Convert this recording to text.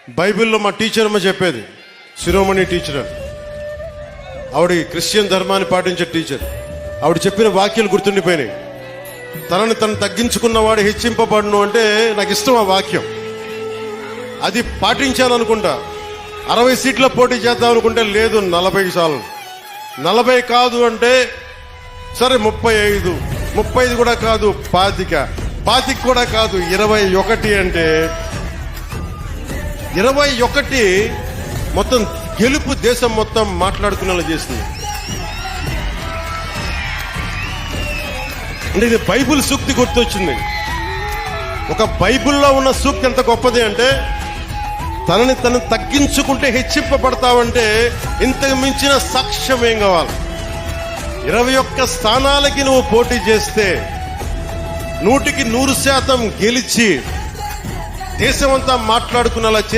బైబిల్లో మా టీచర్ అమ్మ చెప్పేది, శిరోమణి టీచర్, ఆవిడ క్రిస్టియన్ ధర్మాన్ని పాటించే టీచర్. ఆవిడ చెప్పిన వాక్యాలు గుర్తుండిపోయినాయి. తనని తను తగ్గించుకున్నవాడు హెచ్చింపబడును అంటే నాకు ఇష్టం ఆ వాక్యం. అది పాటించాను అనుకుంటా. 60 సీట్ల పోటీ చేద్దాం అనుకుంటే లేదు, 40 చాలు. 40 కాదు అంటే సరే 35, 35 కూడా కాదు 25 కూడా కాదు 21 అంటే 21 మొత్తం గెలుపు దేశం మొత్తం మాట్లాడుకునేలా చేసింది. అంటే ఇది బైబిల్ సూక్తి గుర్తొచ్చింది. ఒక బైబిల్లో ఉన్న సూక్తి ఎంత గొప్పది అంటే, తనని తను తగ్గించుకుంటే హెచ్చింపబడతావంటే ఇంతకు మించిన సాక్ష్యం ఏం కావాలి? 21 స్థానాలకి నువ్వు పోటీ చేస్తే 100% గెలిచి దేశమంతా మాట్లాడుకునేలా